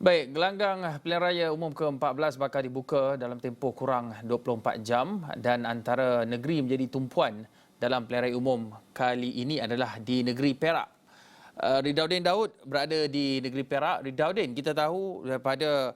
Baik, gelanggang pilihan raya umum ke-14 bakal dibuka dalam tempoh kurang 24 jam dan antara negeri menjadi tumpuan dalam pilihan raya umum kali ini adalah di negeri Perak. Ridauddin Daud berada di negeri Perak. Ridauddin, kita tahu daripada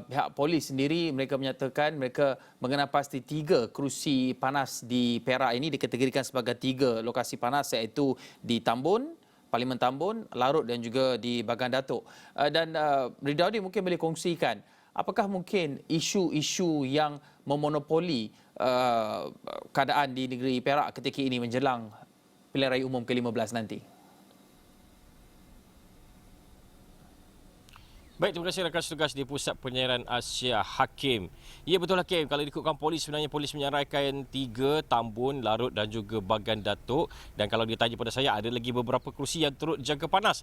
pihak polis sendiri mereka menyatakan mereka mengenal pasti 3 kerusi panas di Perak ini dikategorikan sebagai 3 lokasi panas iaitu di Tambun, Parlimen Tambun, Larut dan juga di Bagan Datuk. Dan Ridauddin mungkin boleh kongsikan apakah mungkin isu-isu yang memonopoli keadaan di negeri Perak ketika ini menjelang pilihan raya umum ke-15 nanti? Baik, terima kasih rakan tugas di Pusat Penyiaran Asia Hakim. Ya, betul Hakim. Kalau diikutkan polis, sebenarnya polis menyerahkan 3 Tambun, Larut dan juga Bagan Datuk. Dan kalau ditanya pada saya, ada lagi beberapa kerusi yang turut jaga panas.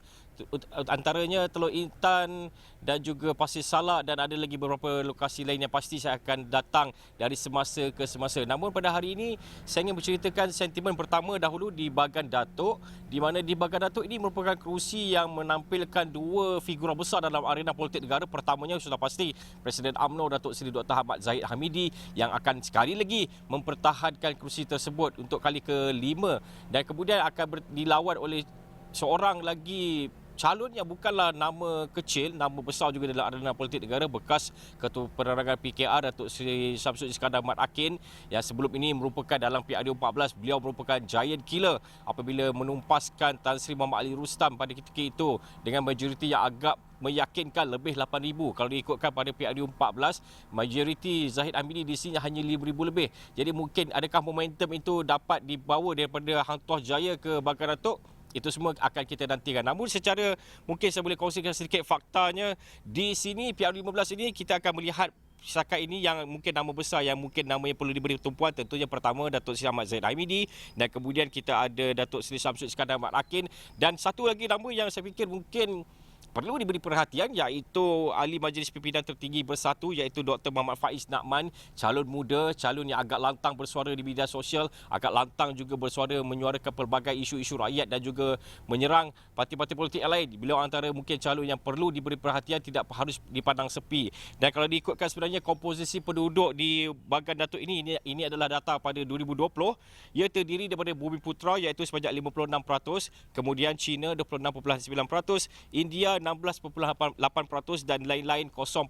Antaranya Teluk Intan dan juga Pasir Salak, dan ada lagi beberapa lokasi lain yang pasti saya akan datang dari semasa ke semasa. Namun pada hari ini, saya ingin menceritakan sentimen pertama dahulu di Bagan Datuk, di mana di Bagan Datuk ini merupakan kerusi yang menampilkan 2 figura besar dalam arena politik negara. Pertamanya sudah pasti Presiden UMNO Datuk Seri Dr. Ahmad Zahid Hamidi yang akan sekali lagi mempertahankan kerusi tersebut untuk kali ke-5, dan kemudian akan dilawan oleh seorang lagi calon yang bukanlah nama kecil, nama besar juga dalam arena politik negara, bekas Ketua Penerangan PKR Datuk Seri Syamsul Iskandar Mat Akin, yang sebelum ini merupakan dalam PRU14 beliau merupakan giant killer apabila menumpaskan Tan Sri Muhammad Ali Rustam pada ketika itu dengan majoriti yang agak meyakinkan lebih 8,000. Kalau diikutkan pada PRU14, majoriti Zahid Hamidi di sini hanya 5,000 lebih. Jadi mungkin adakah momentum itu dapat dibawa daripada Hang Tuah Jaya ke Bagan Datuk? Itu semua akan kita nantikan. Namun secara mungkin saya boleh kongsikan sedikit faktanya. Di sini PR15 ini kita akan melihat setakat ini yang mungkin nama besar yang mungkin nama yang perlu diberi tumpuan. Tentunya pertama Datuk Seri Ahmad Zahid Hamidi, dan kemudian kita ada Datuk Seri Syamsul Iskandar Mat Akin, dan satu lagi nama yang saya fikir mungkin perlu diberi perhatian iaitu Ahli Majlis Pimpinan Tertinggi Bersatu iaitu Dr. Muhammad Faiz Nakman, calon muda, calon yang agak lantang bersuara di media sosial, agak lantang juga bersuara menyuarakan pelbagai isu-isu rakyat dan juga menyerang parti-parti politik yang lain. Beliau antara mungkin calon yang perlu diberi perhatian, tidak harus dipandang sepi. Dan kalau diikutkan sebenarnya komposisi penduduk di Bagan Datuk ini adalah data pada 2020, ia terdiri daripada Bumiputera iaitu sebanyak 56%, kemudian China 26.9%, India 16.8% dan lain-lain 0.3%.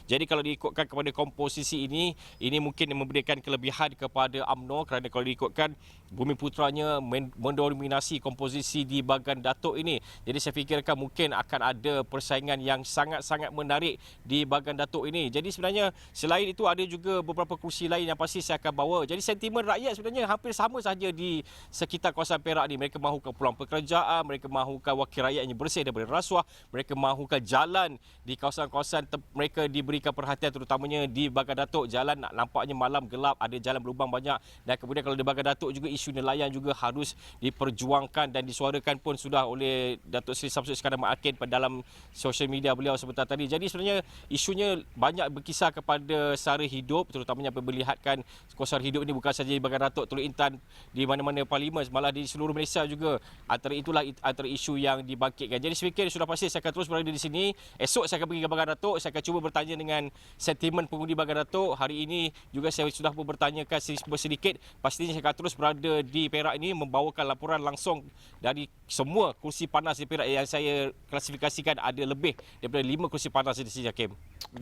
Jadi kalau diikutkan kepada komposisi ini mungkin memberikan kelebihan kepada UMNO kerana kalau diikutkan Bumiputeranya mendominasi komposisi di Bagan Datuk ini. Jadi saya fikirkan mungkin akan ada persaingan yang sangat-sangat menarik di Bagan Datuk ini. Jadi sebenarnya selain itu ada juga beberapa kerusi lain yang pasti saya akan bawa. Jadi sentimen rakyat sebenarnya hampir sama sahaja di sekitar kawasan Perak ni. Mereka mahukan peluang pekerjaan, mereka mahukan wakil rakyat yang bersih daripada rasuah, mereka mahukan jalan di kawasan-kawasan mereka diberikan perhatian, terutamanya di Bagan Datuk. Jalan nampaknya malam gelap, ada jalan berlubang banyak, dan kemudian kalau di Bagan Datuk juga isu nelayan juga harus diperjuangkan dan disuarakan pun sudah oleh Datuk Seri Syamsul Iskandar Mat Akin dalam sosial media beliau sebentar tadi. Jadi sebenarnya isunya banyak berkisar kepada sara hidup, terutamanya apabila melihatkan sara hidup ini bukan sahaja di Bagan Datuk, Teluk Intan, di mana-mana parlimen, malah di seluruh Malaysia juga. Antara isu yang dibangkitkan. Jadi saya fikir sudah pasti saya akan terus berada di sini. Esok saya akan pergi ke Bagan Datuk. Saya akan cuba bertanya dengan sentimen pengundi Bagan Datuk. Hari ini juga saya sudah pun bertanyakan sedikit. Pastinya saya akan terus berada di Perak ini membawakan laporan langsung dari semua kursi panas di Perak yang saya klasifikasikan ada lebih daripada 5 kursi panas di sini, Hakim.